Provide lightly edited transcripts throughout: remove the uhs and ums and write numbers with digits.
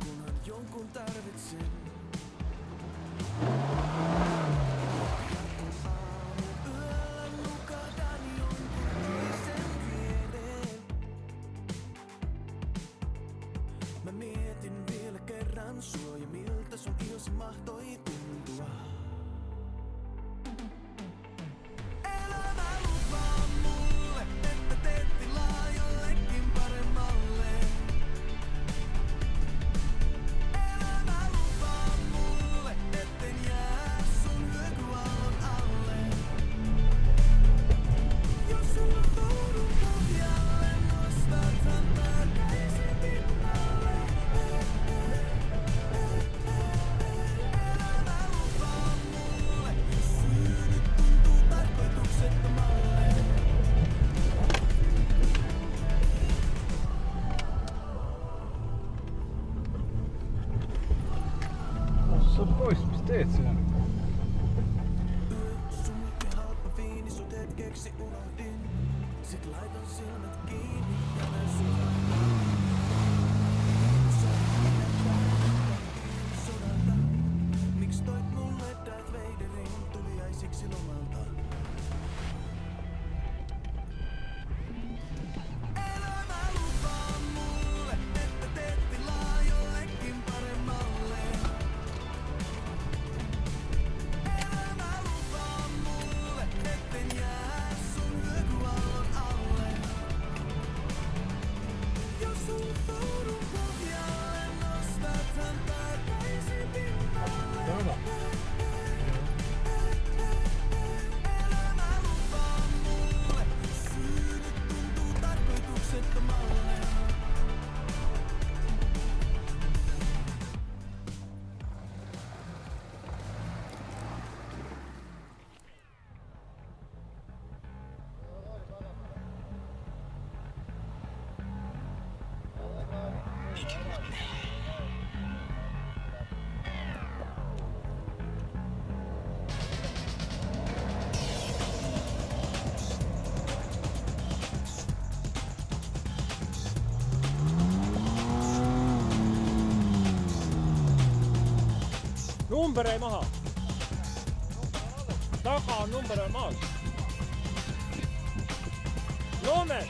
kunhan jonkun tarvitsen. Yöllä nukahdan jonkun toisen viereen. Mä mietin vielä kerran sua ja miltä sun ihosi mahtoi tuntua. Elämä lupaa mulle, että teet tilaa jollekin paremmalle. Elämä lupaa mulle, etten jää sun hyökyaallon alle. Jos sulla toudun pohjalle, nostathan takaisin pinnalle. Elämä lupaa mulle, syy nyt tuntuu tarkoituksettomalle. Ossa pois, mitä teet sinä? Sun ja halpa viini, sut hetkeksi unohdin. Sit laitan silmät kiinni ja näin sodalta. Miks toit mulle Darth Vaderin tuliaisiksi lomalta? Elämä lupaa mulle, että teet tilaa jollekin paremmalle. Elämä lupaa mulle, etten jää sun hyökyaallon alle. Jos sulla toudun pohjalle, nostathan takaisin pinnalle. Elämä lupaa mulle, syy nyt tuntuu tarkoituksettomalle. Numberoi maha. Taga on numberoi maas. Loome!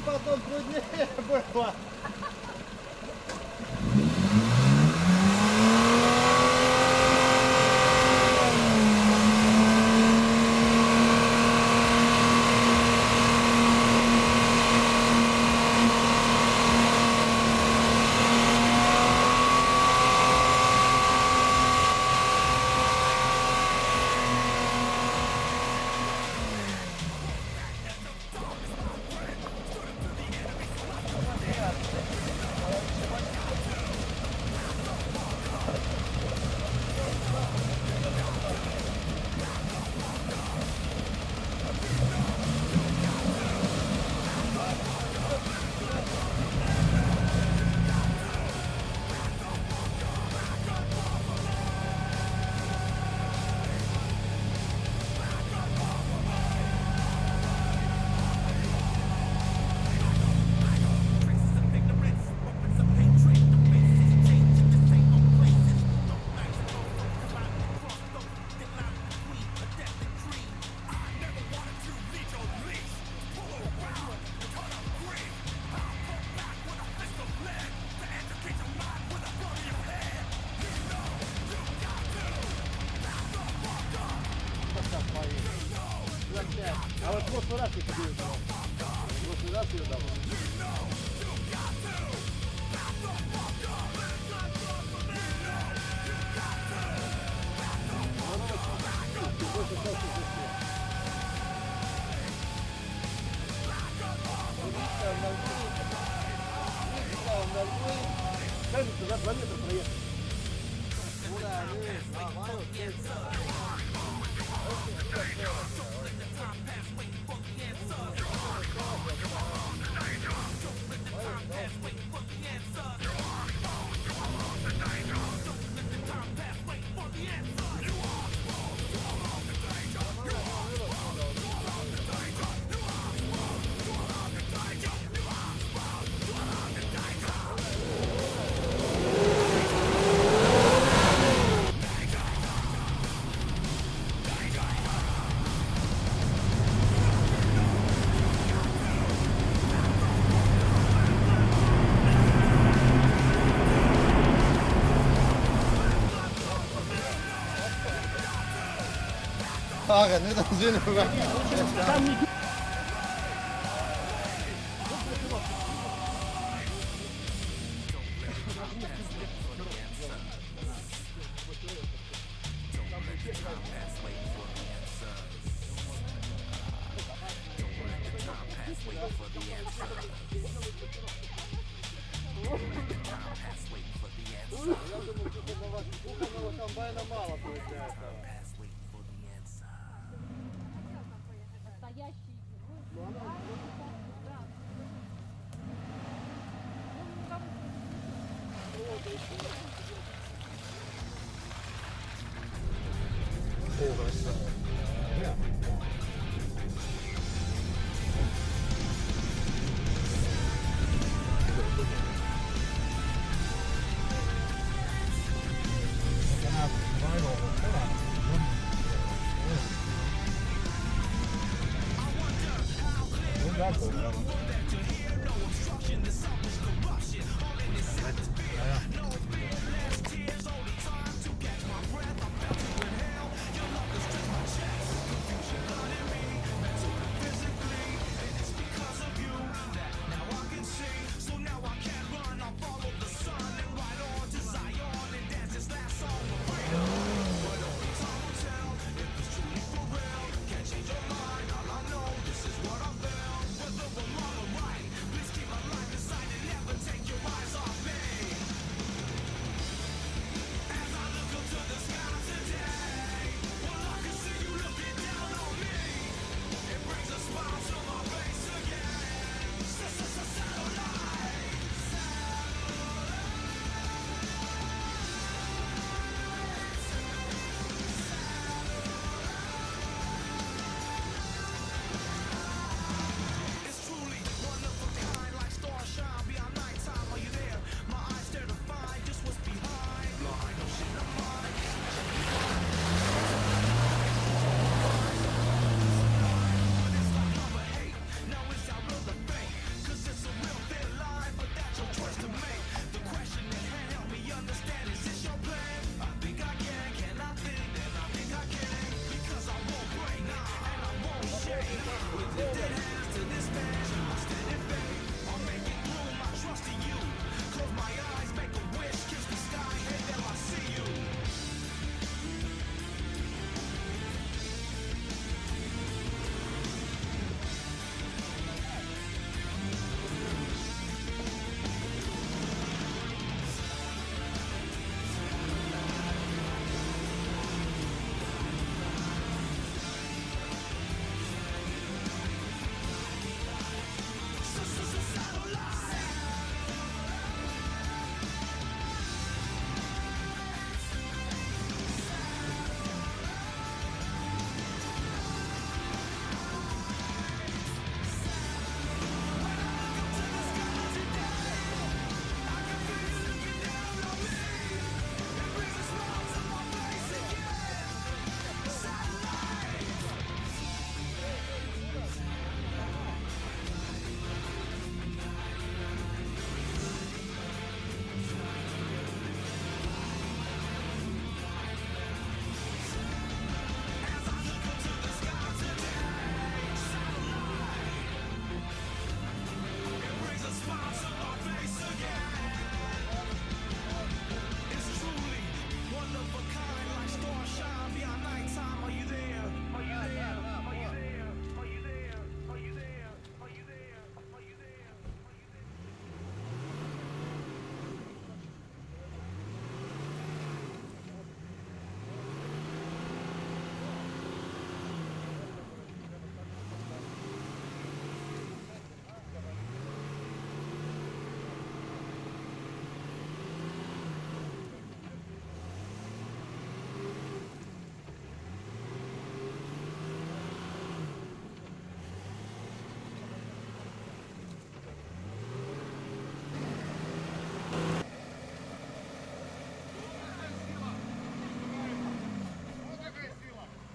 потом труднее было. А вот в прошлый раз я ходил. В прошлый раз я дал. Кажется, за 2 метра проехать. Aga nüüd on sinuga. Комбайна мало получается.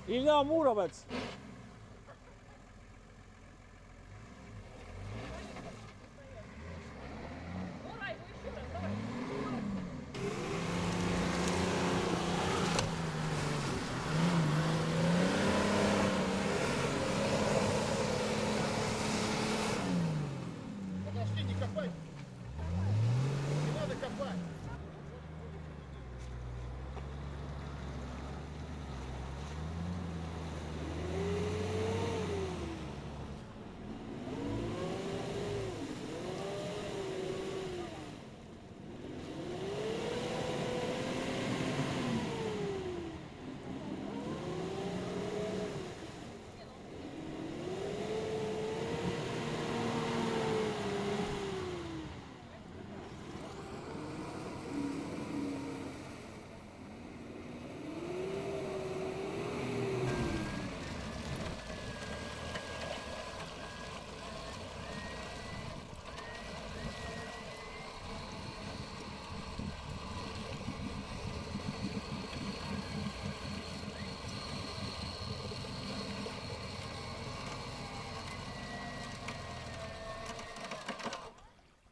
Ilja Murovec. Подожди, не копай. Не надо копать.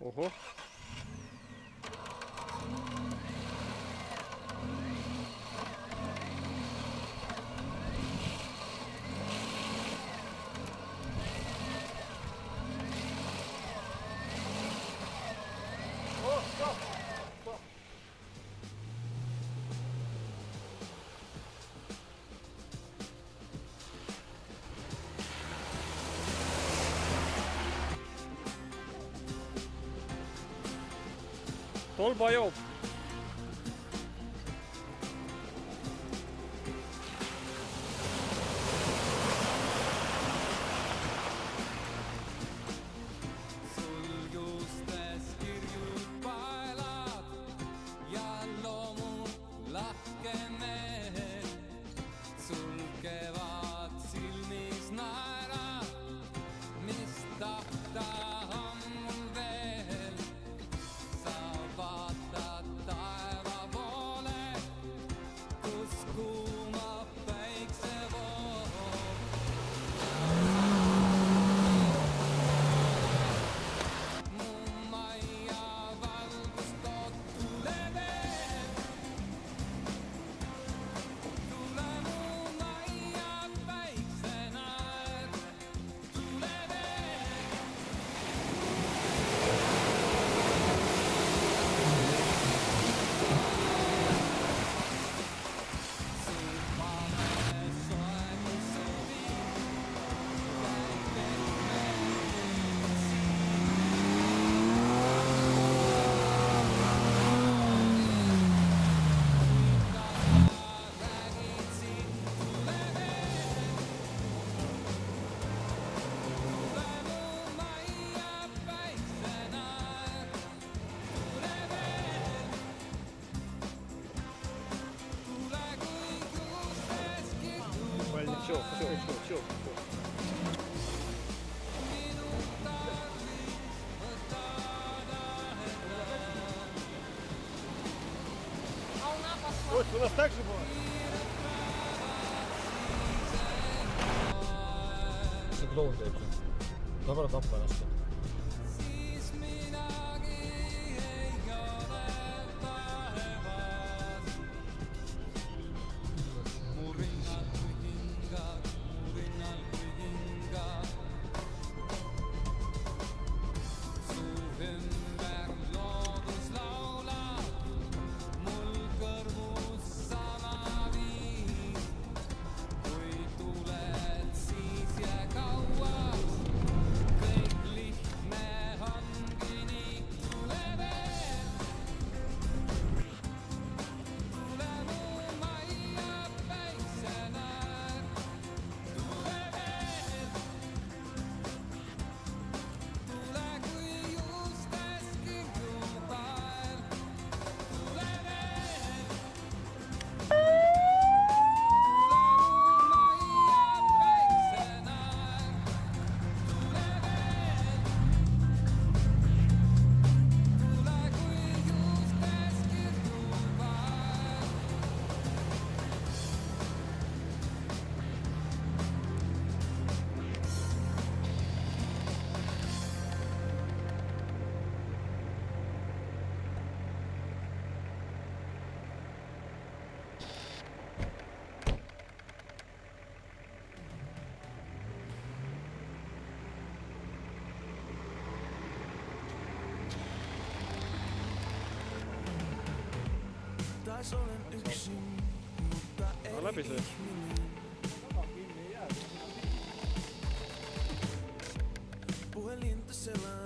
Ого. О, стоп. Стоп. Tolbajob. Sulgustes kirjud paelad ja loomud lahkemehed sulgevad silmis naerad, mis tahta on mul veel. Sa vaatad Ось, у нас так же було? Sigloon teeb siin. Ta peab tappa ennast. siis midagi ei ole taevas. Mu rinnal kui hingad, mu rinnal kui hingad. Su ümber loodus laulab, mul kõrvus sama viis. Kui tuled, siis jää kauaks. Kõik lihtne ongi nii, tule veel. Tule mu majja päiksenäär. Tule veel. Tule kui juustes kirjupael. Tule veel. Tule mu majja päiksenäär. Tule veel. Tule kui juustes kirjupael. Taas olen yksin, mutta ei läbi see. puhelinta selaan.